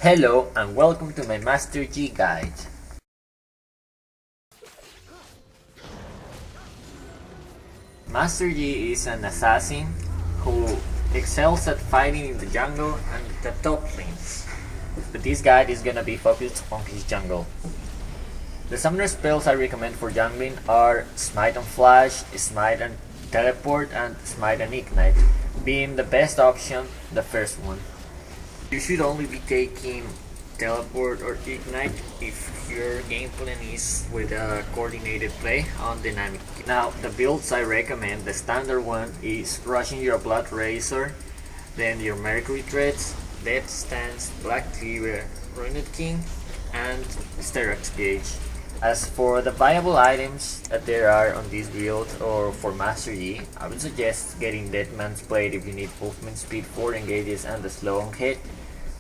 Hello and welcome to my Master G guide. Master G is an assassin who excels at fighting in the jungle and the top lanes, but this guide is gonna be focused on his jungle. The summoner spells I recommend for jungling are Smite and Flash, Smite and Teleport, and Smite and Ignite, being the best option, the first one. You should only be taking Teleport or Ignite if your game plan is with a coordinated play on dynamic. Now, the builds I recommend, the standard one is rushing your Blood Razor, then your Mercury Threads, Death Stance, Black Cleaver, Ruined King, and Styrax Gauge. As for the viable items that there are on this build or for Master Yi, I would suggest getting Deadman's Blade if you need movement speed, 4 engages and a slow on hit,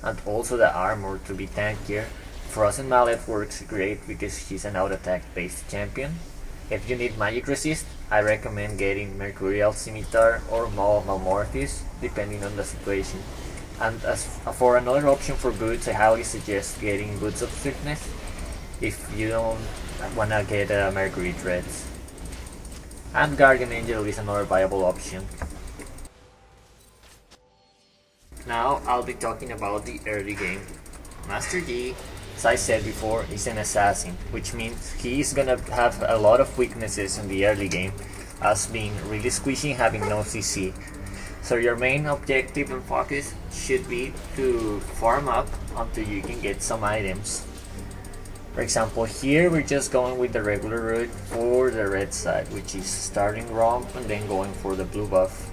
and also the armor to be tankier. Frozen Mallet works great because he's an auto-attack based champion. If you need magic resist, I recommend getting Mercurial Scimitar or Maul of Malmorpheus, depending on the situation. And as for another option for boots, I highly suggest getting Boots of Swiftness if you don't wanna get Mercury Threads. And Guardian Angel is another viable option. Now I'll be talking about the early game. Master Yi, as I said before, is an assassin, which means he is gonna have a lot of weaknesses in the early game, as being really squishy and having no CC. So your main objective and focus should be to farm up until you can get some items. For example, here we're just going with the regular route for the red side, which is starting Romp and then going for the blue buff.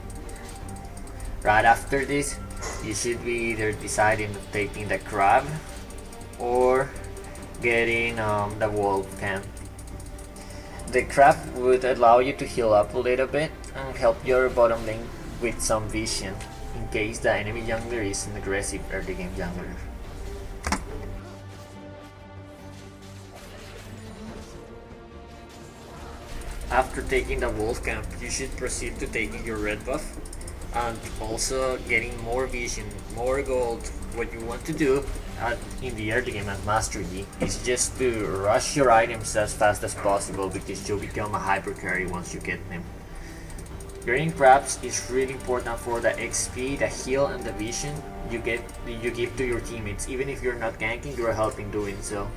Right after this, you should be either deciding of taking the crab or getting the wolf camp. The crab would allow you to heal up a little bit and help your bottom lane with some vision in case the enemy jungler is an aggressive early game jungler. After taking the wolf camp, you should proceed to taking your red buff and also getting more vision, more gold. What you want to do in the early game at Master Yi is just to rush your items as fast as possible because you'll become a hyper carry once you get them. Getting crabs is really important for the XP, the heal, and the vision you give to your teammates. Even if you're not ganking, you're helping doing so.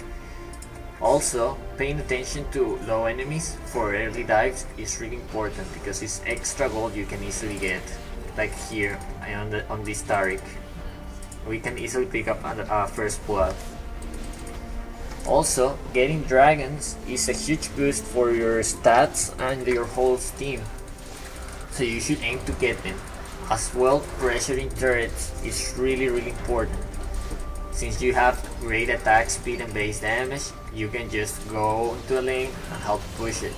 Also, paying attention to low enemies for early dives is really important because it's extra gold you can easily get. Like here on this Taric, we can easily pick up a first blood. Also, getting dragons is a huge boost for your stats and your whole team, so you should aim to get them. As well, pressuring turrets is really important. Since you have great attack speed and base damage, you can just go into a lane and help push it.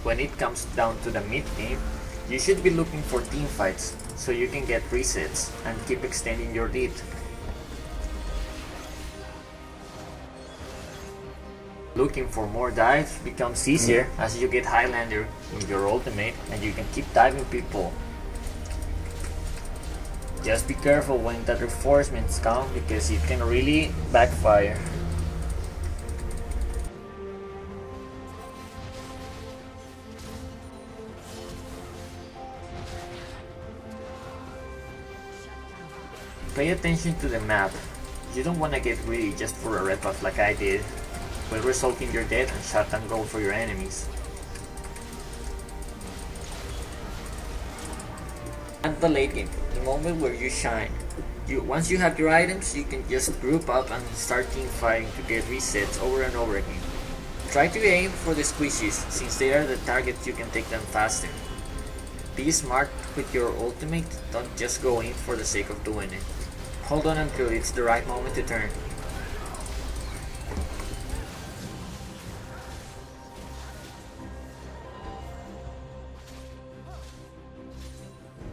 When it comes down to the mid team, you should be looking for team fights so you can get resets and keep extending your lead. Looking for more dives becomes easier as you get Highlander in your ultimate and you can keep diving people. Just be careful when the reinforcements come because it can really backfire. Pay attention to the map. You don't want to get greedy just for a red buff like I did. Will result in your death and shutdown gold for your enemies. At the late game, the moment where you shine. Once you have your items, you can just group up and start team fighting to get resets over and over again. Try to aim for the squishies, since they are the targets you can take them faster. Be smart with your ultimate, don't just go in for the sake of doing it. Hold on until it's the right moment to turn.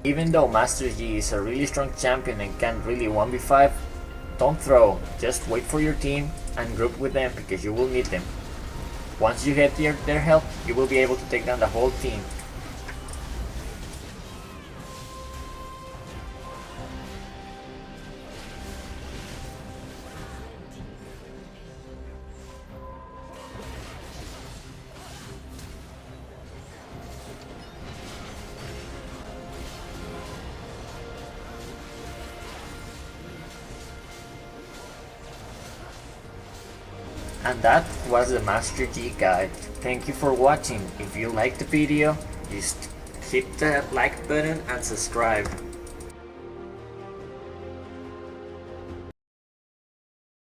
Even though Master Yi is a really strong champion and can really 1v5, don't throw, just wait for your team and group with them because you will need them. Once you get their help, you will be able to take down the whole team. And that was the Master Yi guide. Thank you for watching. If you liked the video, just hit the like button and subscribe.